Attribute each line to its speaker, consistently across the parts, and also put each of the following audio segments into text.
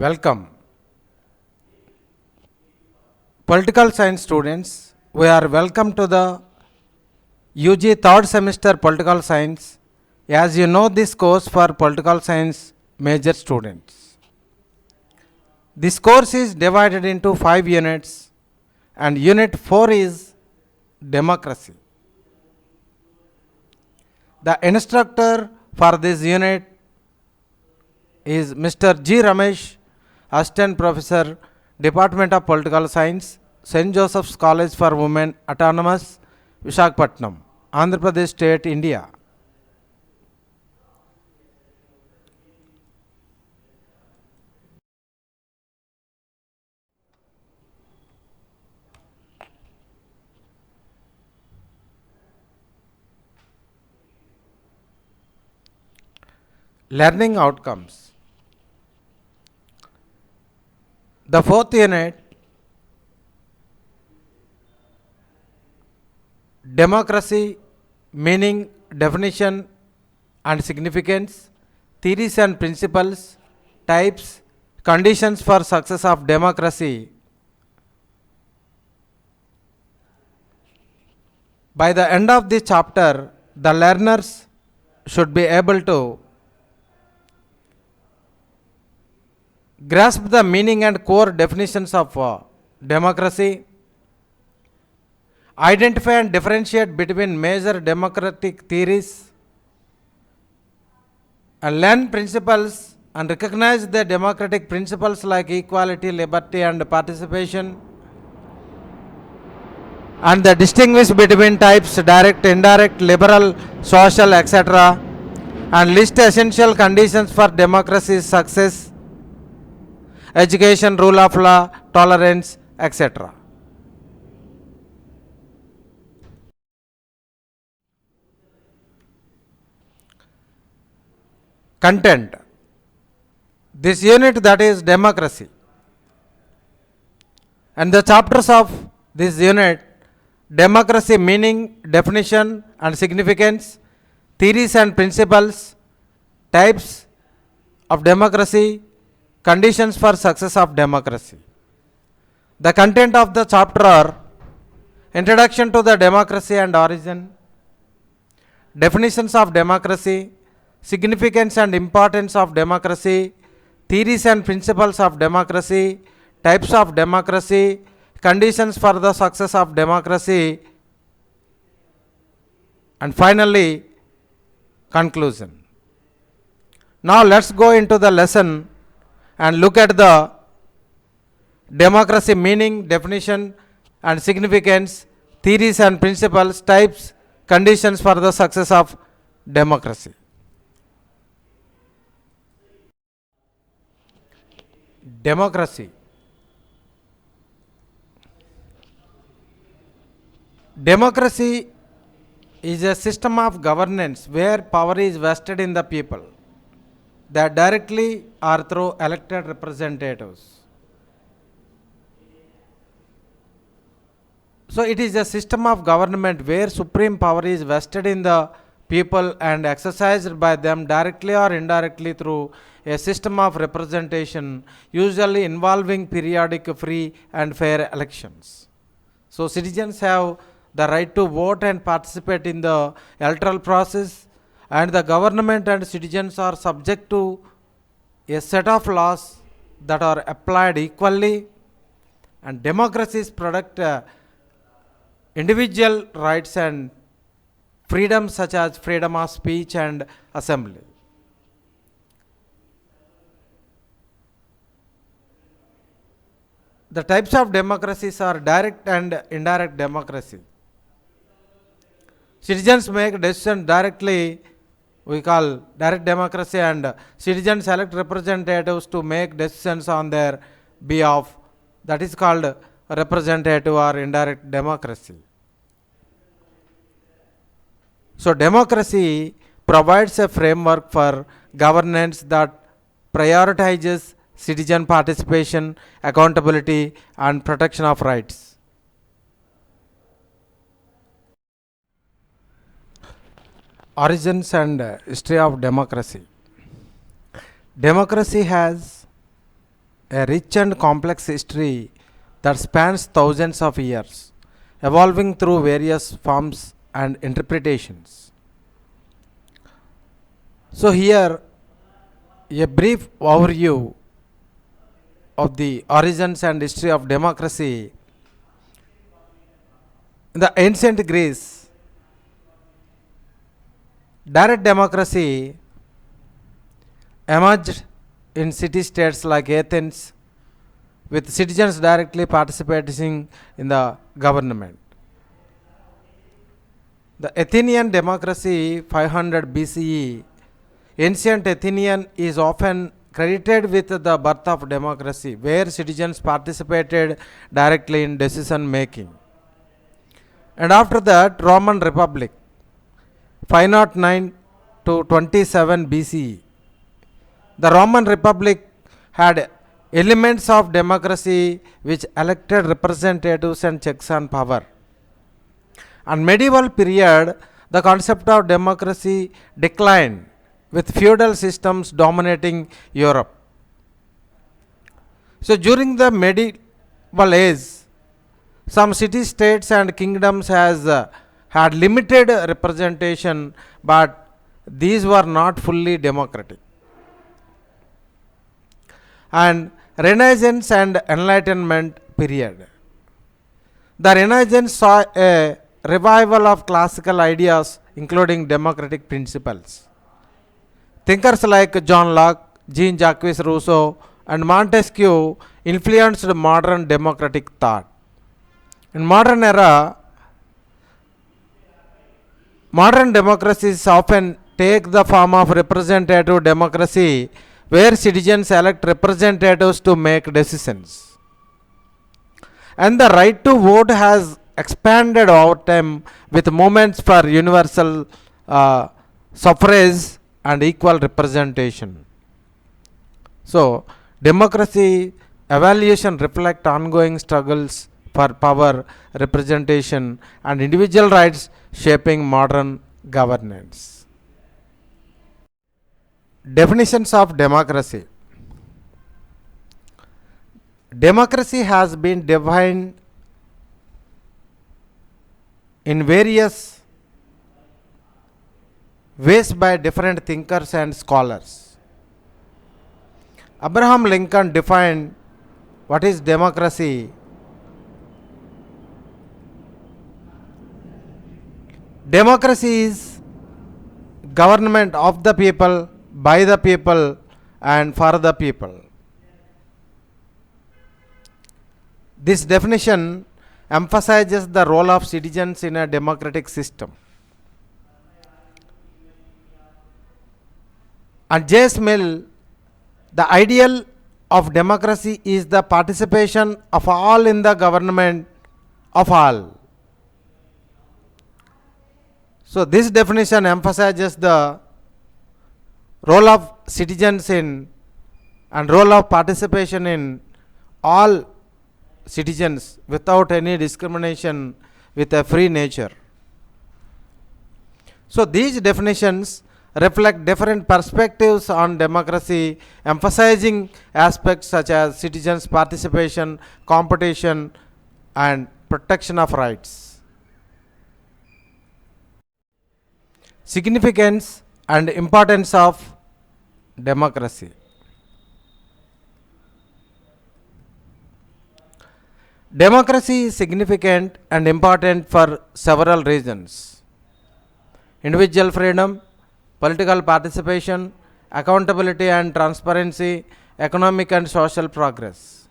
Speaker 1: Welcome, political science students. We are welcome to the UG third semester political science. As you know, this course for political science major students. This course is divided into 5 units, and unit 4 is democracy. The instructor for this unit is Mr. G. Ramesh, Assistant Professor, Department of Political Science, St. Joseph's College for Women, Autonomous, Visakhapatnam, Andhra Pradesh State, India. Learning outcomes. The fourth unit, democracy, meaning, definition and significance, theories and principles, types, conditions for success of democracy. By the end of this chapter, the learners should be able to grasp the meaning and core definitions of democracy, identify and differentiate between major democratic theories, and learn principles and recognize the democratic principles like equality, liberty, and participation, and the distinguish between types direct, indirect, liberal, social, etc., and list essential conditions for democracy's success: education, rule of law, tolerance, etc. Content. This unit, that is democracy, and the chapters of this unit: democracy, meaning, definition and significance, theories and principles, types of democracy, conditions for success of democracy. The content of the chapter are: introduction to the democracy and origin, definitions of democracy, significance and importance of democracy, theories and principles of democracy, types of democracy, conditions for the success of democracy, and finally conclusion. Now let's go into the lesson and look at the democracy, meaning, definition and significance, theories and principles, types, conditions for the success of democracy. Democracy. Democracy is a system of governance where power is vested in the people, that directly or through elected representatives. So it is a system of government where supreme power is vested in the people and exercised by them directly or indirectly through a system of representation, usually involving periodic free and fair elections. So citizens have the right to vote and participate in the electoral process, and the government and citizens are subject to a set of laws that are applied equally, and democracies protect individual rights and freedoms such as freedom of speech and assembly. The types of democracies are direct and indirect democracy. Citizens make decisions directly, we call direct democracy, and citizens elect representatives to make decisions on their behalf, that is called representative or indirect democracy. So democracy provides a framework for governance that prioritizes citizen participation, accountability and protection of rights. Origins and history of democracy. Democracy has a rich and complex history that spans thousands of years, evolving through various forms and interpretations. So, here a brief overview of the origins and history of democracy. In the ancient Greece, direct democracy emerged in city states like Athens, with citizens directly participating in the government. The Athenian democracy 500 BCE, ancient Athenian is often credited with the birth of democracy, where citizens participated directly in decision making. And after that, Roman Republic 509 to 27 BCE. The Roman Republic had elements of democracy which elected representatives and checks on power. On medieval period, the concept of democracy declined with feudal systems dominating Europe. So during the medieval age, some city states and kingdoms had limited representation, but these were not fully democratic. And Renaissance and Enlightenment period. The Renaissance saw a revival of classical ideas, including democratic principles. Thinkers like John Locke, Jean-Jacques Rousseau, and Montesquieu influenced modern democratic thought. In modern era, modern democracies often take the form of representative democracy, where citizens elect representatives to make decisions. And the right to vote has expanded over time with movements for universal suffrage and equal representation. So, democracy evaluation reflect ongoing struggles for power, representation, and individual rights shaping modern governance. Definitions of democracy. Democracy has been defined in various ways by different thinkers and scholars. Abraham Lincoln defined what is democracy. Democracy is government of the people, by the people, and for the people. This definition emphasizes the role of citizens in a democratic system. And J.S. Mill, the ideal of democracy is the participation of all in the government of all. So this definition emphasizes the role of citizens in and role of participation in all citizens without any discrimination, with a free nature. So these definitions reflect different perspectives on democracy, emphasizing aspects such as citizens' participation, competition, and protection of rights. Significance and importance of democracy. Democracy is significant and important for several reasons: individual freedom, political participation, accountability and transparency, economic and social progress.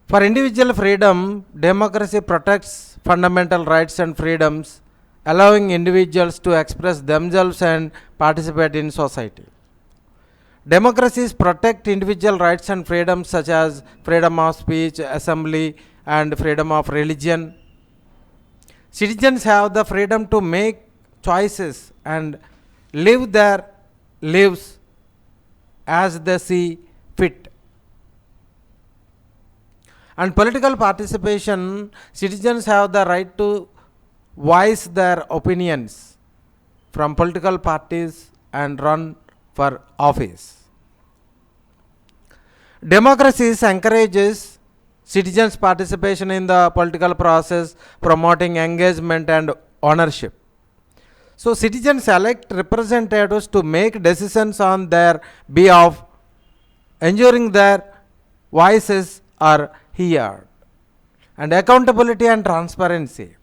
Speaker 1: For individual freedom, democracy protects fundamental rights and freedoms, allowing individuals to express themselves and participate in society. Democracies protect individual rights and freedoms such as freedom of speech, assembly, and freedom of religion. Citizens have the freedom to make choices and live their lives as they see fit. And political participation, citizens have the right to voice their opinions from political parties and run for office. Democracy encourages citizens' participation in the political process, promoting engagement and ownership. So, citizens elect representatives to make decisions on their behalf, ensuring their voices are heard. And accountability and transparency.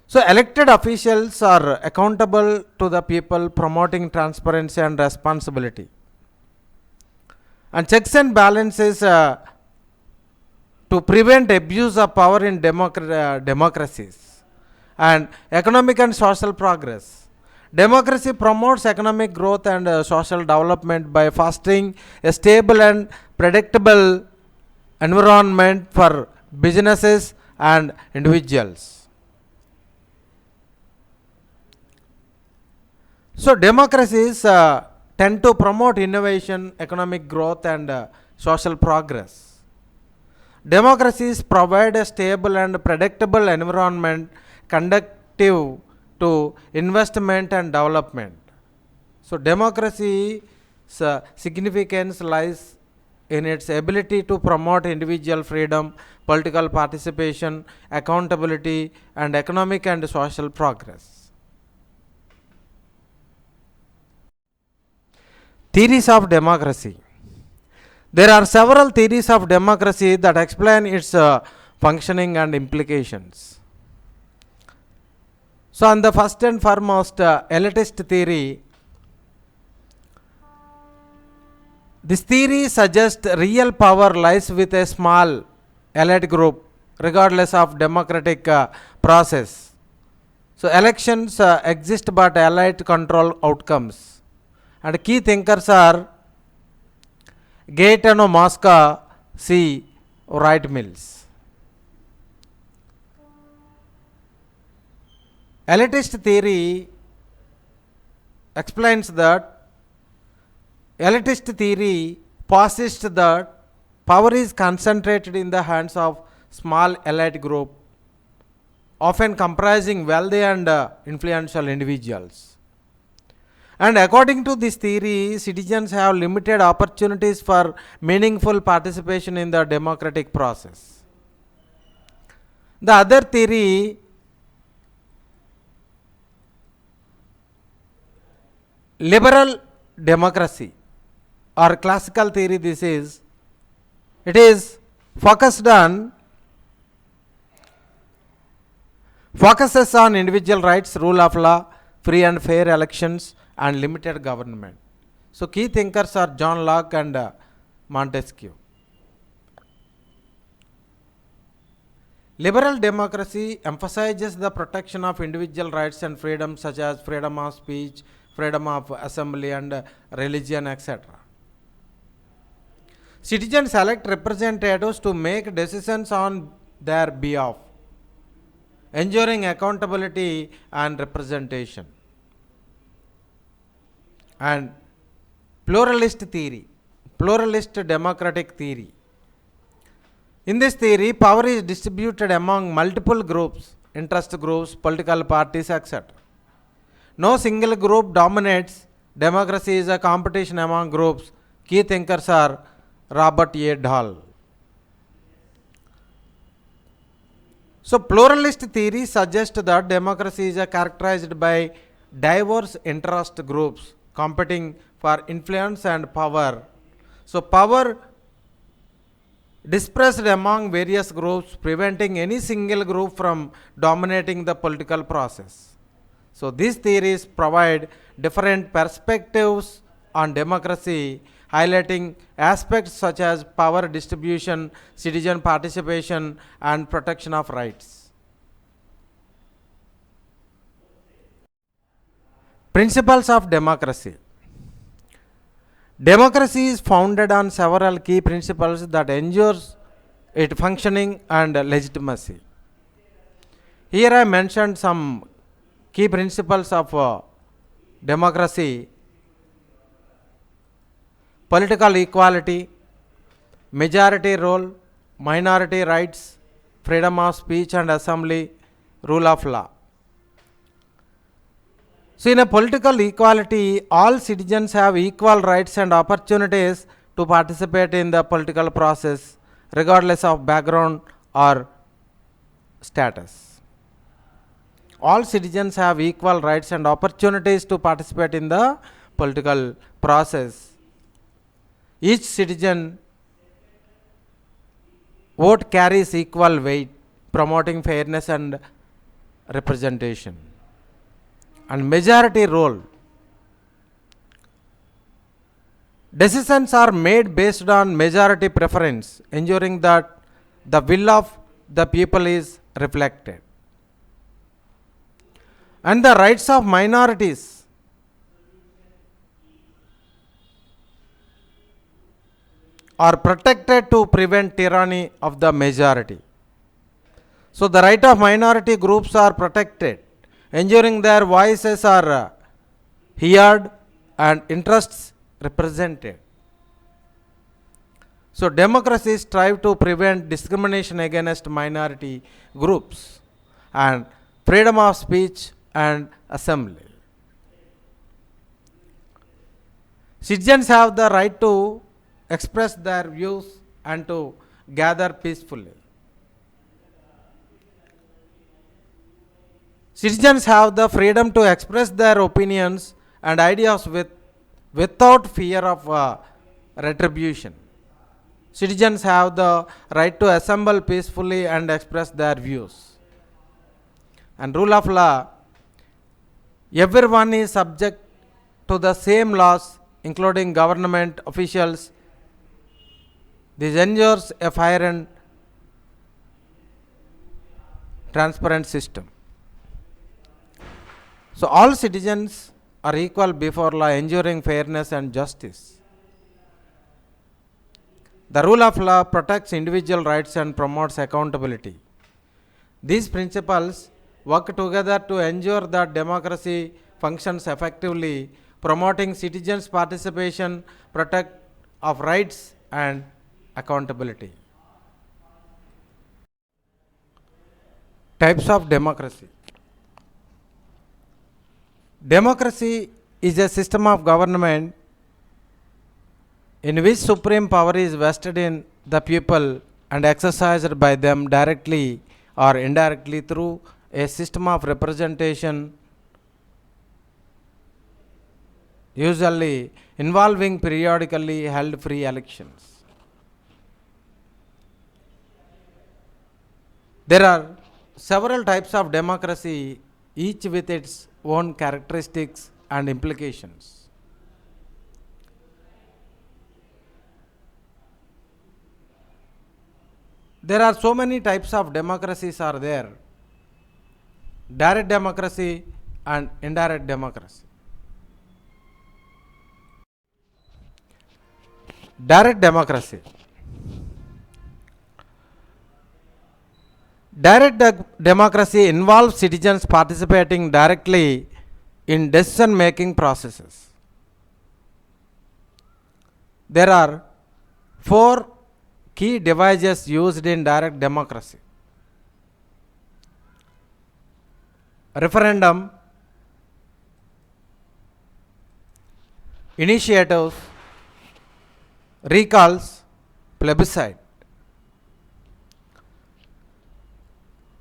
Speaker 1: So, elected officials are accountable to the people, promoting transparency and responsibility. And checks and balances to prevent abuse of power in democracies. And economic and social progress. Democracy promotes economic growth and social development by fostering a stable and predictable environment for businesses and individuals. So, democracies tend to promote innovation, economic growth, and social progress. Democracies provide a stable and predictable environment conducive to investment and development. So, democracy's significance lies in its ability to promote individual freedom, political participation, accountability, and economic and social progress. Theories of democracy. There are several theories of democracy that explain its functioning and implications. So, on the first and foremost, elitist theory. This theory suggests real power lies with a small elite group, regardless of democratic process. So, elections exist, but elite control outcomes. And key thinkers are Gaetano Mosca, C. Wright Mills. Elitist theory explains that elitist theory posits that power is concentrated in the hands of small elite group, often comprising wealthy and influential individuals. And according to this theory, citizens have limited opportunities for meaningful participation in the democratic process. The other theory, liberal democracy or classical theory, it is focuses on individual rights, rule of law, free and fair elections, and limited government. So, key thinkers are John Locke and Montesquieu. Liberal democracy emphasizes the protection of individual rights and freedoms such as freedom of speech, freedom of assembly, and religion, etc. Citizens elect representatives to make decisions on their behalf, ensuring accountability and representation. And pluralist theory, pluralist democratic theory. In this theory, power is distributed among multiple groups, interest groups, political parties, etc. No single group dominates. Democracy is a competition among groups. Key thinkers are Robert A. Dahl. So, pluralist theory suggests that democracy is characterized by diverse interest groups competing for influence and power. So, power dispersed among various groups, preventing any single group from dominating the political process. So, these theories provide different perspectives on democracy, highlighting aspects such as power distribution, citizen participation, and protection of rights. Principles of democracy. Democracy is founded on several key principles that ensures its functioning and legitimacy. Here I mentioned some key principles of democracy: political equality, majority rule, minority rights, freedom of speech and assembly, rule of law. So, in a political equality, all citizens have equal rights and opportunities to participate in the political process regardless of background or status. All citizens have equal rights and opportunities to participate in the political process. Each citizen vote carries equal weight, promoting fairness and representation. And majority role. Decisions are made based on majority preference, ensuring that the will of the people is reflected. And the rights of minorities are protected to prevent tyranny of the majority. So the right of minority groups are protected, ensuring their voices are heard and interests represented. So democracies strive to prevent discrimination against minority groups and freedom of speech and assembly. Citizens have the right to express their views and to gather peacefully. Citizens have the freedom to express their opinions and ideas without fear of retribution. Citizens have the right to assemble peacefully and express their views. And rule of law, everyone is subject to the same laws, including government officials. This ensures a fair and transparent system. So all citizens are equal before law, ensuring fairness and justice. The rule of law protects individual rights and promotes accountability. These principles work together to ensure that democracy functions effectively, promoting citizens' participation, protect of rights and accountability. Types of democracy. Democracy is a system of government in which supreme power is vested in the people and exercised by them directly or indirectly through a system of representation, usually involving periodically held free elections. There are several types of democracy, each with its own characteristics and implications. There are so many types of democracies are there. Direct democracy and indirect democracy. Direct democracy. Democracy involves citizens participating directly in decision making processes. There are four key devices used in direct democracy: referendum, initiatives, recalls, plebiscite.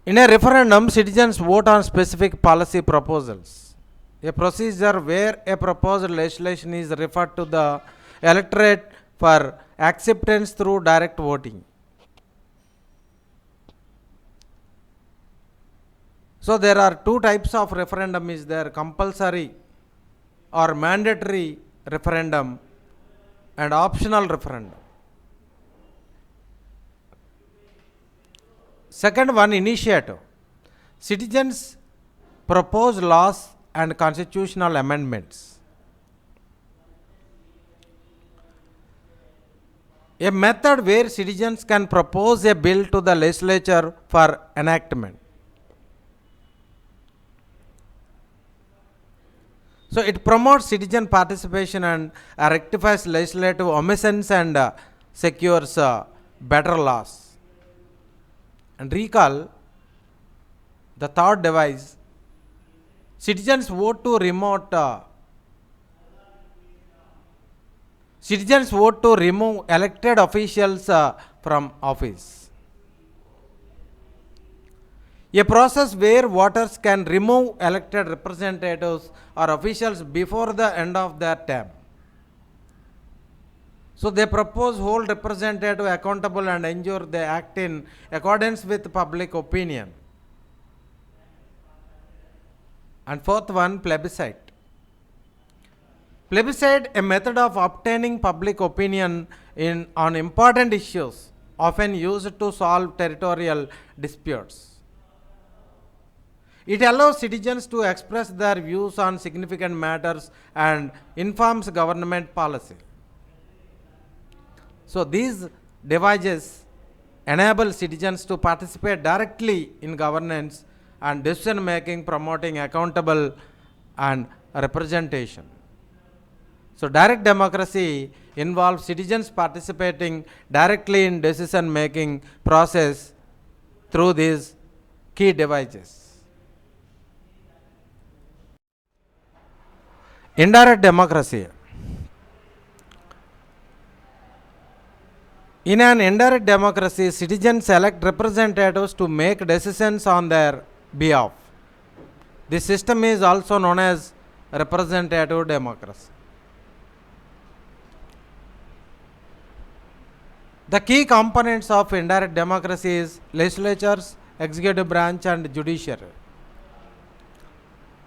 Speaker 1: In a referendum, citizens vote on specific policy proposals, a procedure where a proposed legislation is referred to the electorate for acceptance through direct voting. So there are two types of referendum is there: compulsory or mandatory referendum and optional referendum. Second one, initiative. Citizens propose laws and constitutional amendments. A method where citizens can propose a bill to the legislature for enactment. So it promotes citizen participation and rectifies legislative omissions and secures better laws. And recall, the third device, citizens vote to remote Citizens vote to remove elected officials from office. A process where voters can remove elected representatives or officials before the end of their term. So they propose hold representative accountable and ensure they act in accordance with public opinion. And fourth one, plebiscite. Plebiscite, a method of obtaining public opinion on important issues, often used to solve territorial disputes. It allows citizens to express their views on significant matters and informs government policy. So these devices enable citizens to participate directly in governance and decision making, promoting accountable and representation. So direct democracy involves citizens participating directly in decision making process through these key devices. Indirect democracy. In an indirect democracy, citizens elect representatives to make decisions on their behalf. This system is also known as representative democracy. The key components of indirect democracy is legislatures, executive branch and judiciary.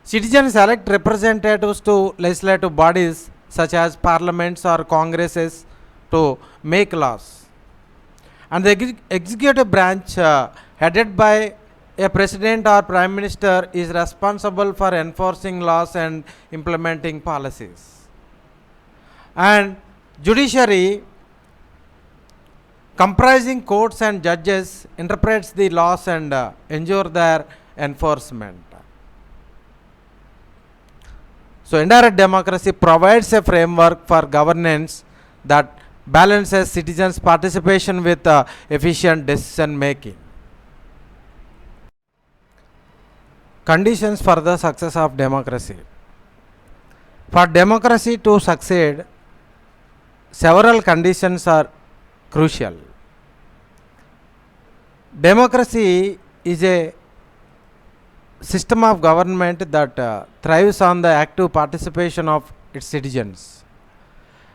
Speaker 1: Citizens elect representatives to legislative bodies such as parliaments or congresses to make laws. And the executive branch headed by a president or prime minister is responsible for enforcing laws and implementing policies. And judiciary, comprising courts and judges, interprets the laws and ensure their enforcement. So indirect democracy provides a framework for governance that balances citizens' participation with efficient decision making. Conditions for the success of democracy. For democracy to succeed, several conditions are crucial. Democracy is a system of government that thrives on the active participation of its citizens.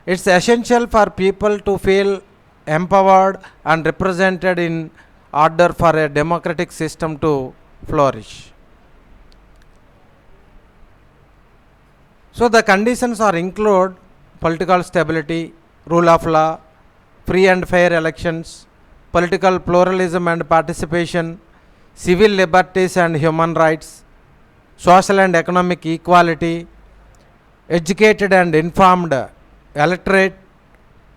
Speaker 1: It's essential for people to feel empowered and represented in order for a democratic system to flourish. So the conditions are include political stability, rule of law, free and fair elections, political pluralism and participation, civil liberties and human rights, social and economic equality, educated and informed electorate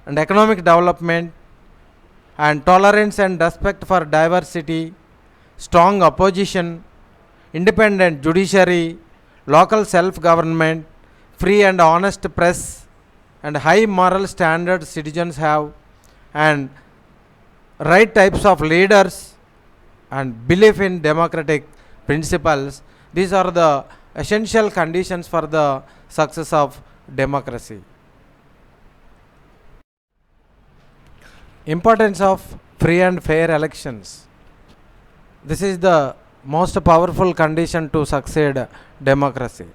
Speaker 1: and economic development, and tolerance and respect for diversity, strong opposition, independent judiciary, local self-government, free and honest press, and high moral standards citizens have, and right types of leaders, and belief in democratic principles. These are the essential conditions for the success of democracy. Importance of free and fair elections. This is the most powerful condition to succeed democracy.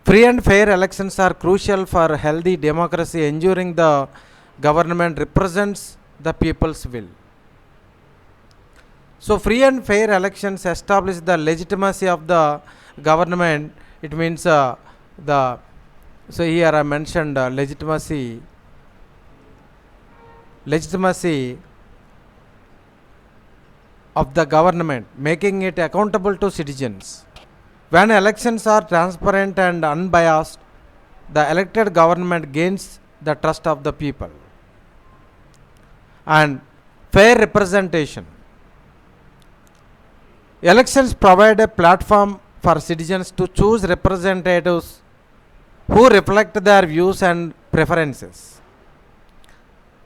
Speaker 1: Free and fair elections are crucial for healthy democracy, ensuring the government represents the people's will. So free and fair elections establish the legitimacy of the government. It means so here I mentioned legitimacy of the government, making it accountable to citizens. When elections are transparent and unbiased, the elected government gains the trust of the people. And fair representation. Elections provide a platform for citizens to choose representatives who reflect their views and preferences.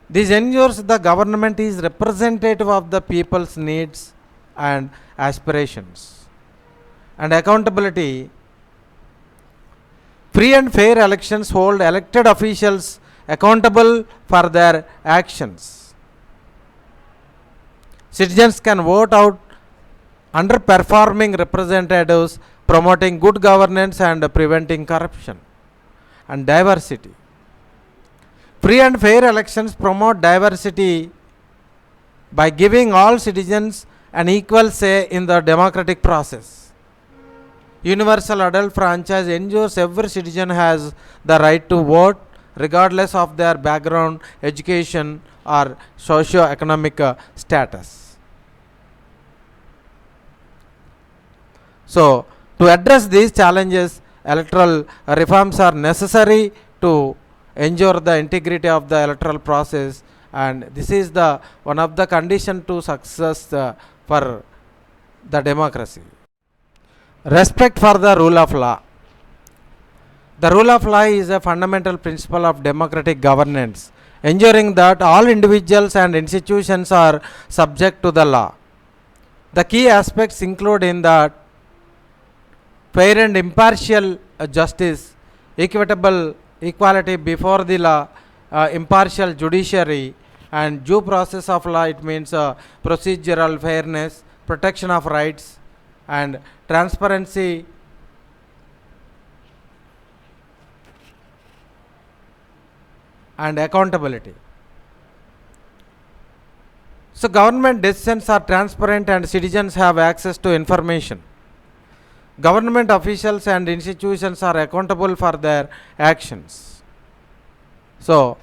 Speaker 1: This ensures the government is representative of the people's needs and aspirations. And accountability. Free and fair elections hold elected officials accountable for their actions. Citizens can vote out underperforming representatives, promoting good governance and preventing corruption and diversity. Free and fair elections promote diversity by giving all citizens an equal say in the democratic process. Universal adult franchise ensures every citizen has the right to vote regardless of their background, education, or socio-economic status. So, to address these challenges, electoral reforms are necessary to ensure the integrity of the electoral process, and this is the one of the condition to success for the democracy. Respect for the rule of law. The rule of law is a fundamental principle of democratic governance, ensuring that all individuals and institutions are subject to the law. The key aspects include in that fair and impartial justice, equitable equality before the law, impartial judiciary, and due process of law. It means procedural fairness, protection of rights, and transparency and accountability. So government decisions are transparent and citizens have access to information. Government officials and institutions are accountable for their actions. So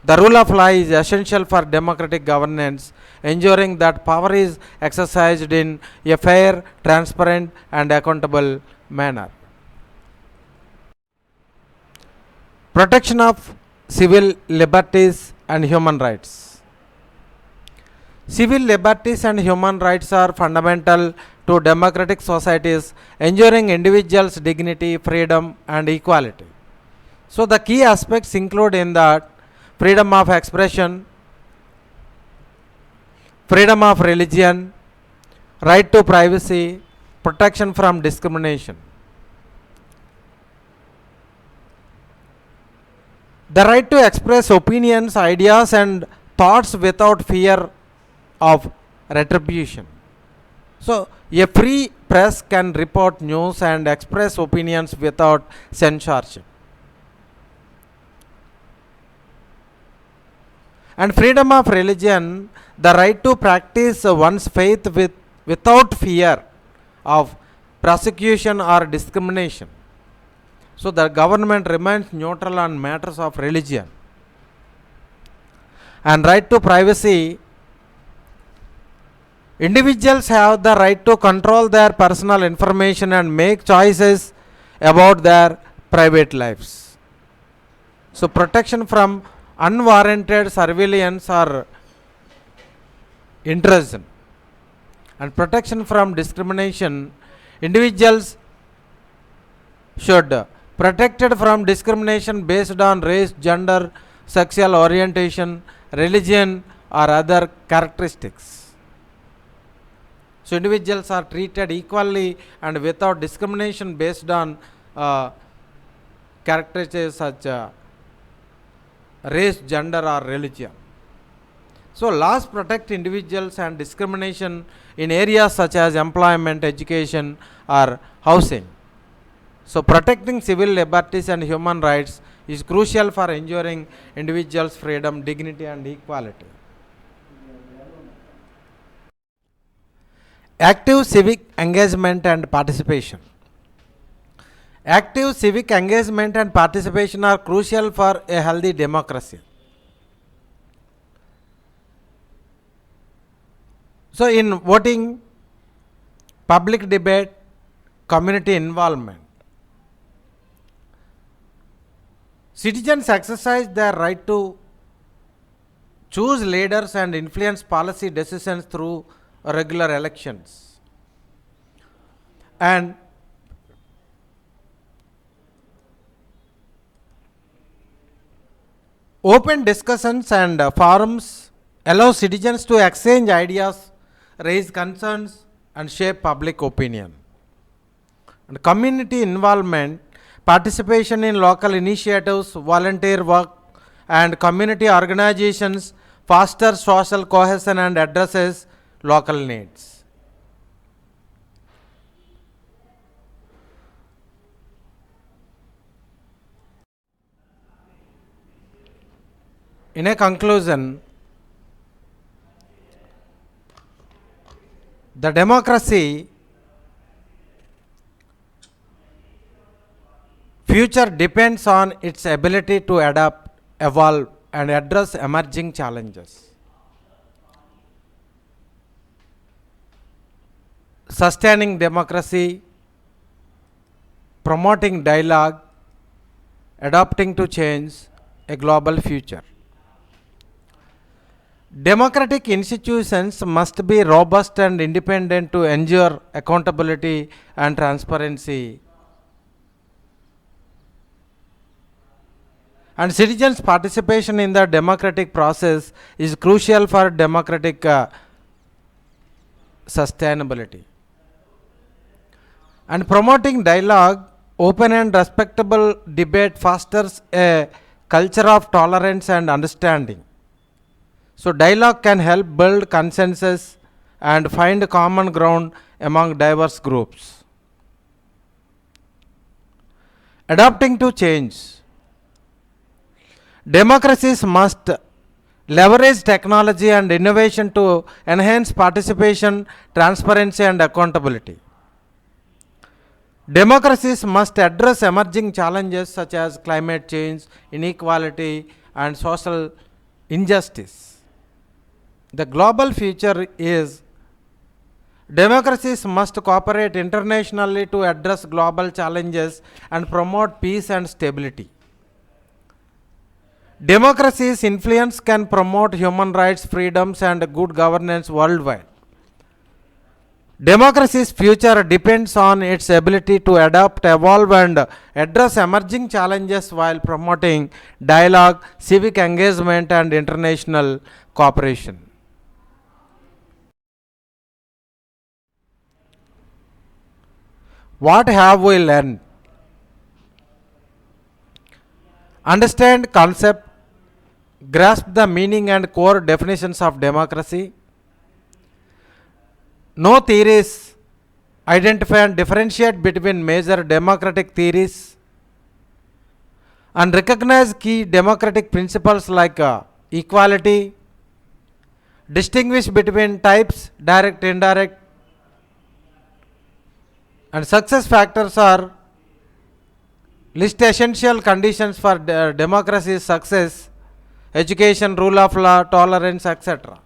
Speaker 1: the rule of law is essential for democratic governance, ensuring that power is exercised in a fair, transparent, and accountable manner. Protection of civil liberties and human rights. Civil liberties and human rights are fundamental to democratic societies, ensuring individuals' dignity, freedom, and equality. So the key aspects include in that freedom of expression, freedom of religion, right to privacy, protection from discrimination. The right to express opinions, ideas, and thoughts without fear of retribution. So, a free press can report news and express opinions without censorship. And freedom of religion, the right to practice one's faith without fear of prosecution or discrimination. So the government remains neutral on matters of religion. And right to privacy, individuals have the right to control their personal information and make choices about their private lives. So protection from unwarranted surveillance or intrusion and protection from discrimination, individuals should protected from discrimination based on race, gender, sexual orientation, religion, or other characteristics. So individuals are treated equally and without discrimination based on characteristics such race, gender, or religion. So laws protect individuals and discrimination in areas such as employment, education, or housing. So protecting civil liberties and human rights is crucial for ensuring individuals' freedom, dignity, and equality. Active civic engagement and participation. Active civic engagement and participation are crucial for a healthy democracy. So in voting, public debate, community involvement, citizens exercise their right to choose leaders and influence policy decisions through regular elections. And open discussions and forums allow citizens to exchange ideas, raise concerns, and shape public opinion. And community involvement, participation in local initiatives, volunteer work, and community organizations fosters social cohesion and addresses local needs. In a conclusion, the democracy future depends on its ability to adapt, evolve, and address emerging challenges. Sustaining democracy, promoting dialogue, adapting to change, a global future. Democratic institutions must be robust and independent to ensure accountability and transparency. And citizens' participation in the democratic process is crucial for democratic sustainability. And promoting dialogue, open and respectable debate fosters a culture of tolerance and understanding. So, dialogue can help build consensus and find common ground among diverse groups. Adapting to change. Democracies must leverage technology and innovation to enhance participation, transparency, and accountability. Democracies must address emerging challenges such as climate change, inequality, and social injustice. The global future is democracies must cooperate internationally to address global challenges and promote peace and stability. Democracy's influence can promote human rights, freedoms, and good governance worldwide. Democracy's future depends on its ability to adapt, evolve, and address emerging challenges while promoting dialogue, civic engagement, and international cooperation. What have we learned? Understand concept, grasp the meaning and core definitions of democracy. Know theories, identify and differentiate between major democratic theories, and recognize key democratic principles like equality, distinguish between types, direct, indirect, and success factors are list essential conditions for democracy's success: education, rule of law, tolerance, etc.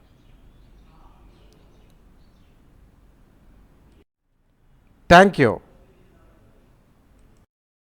Speaker 1: Thank you.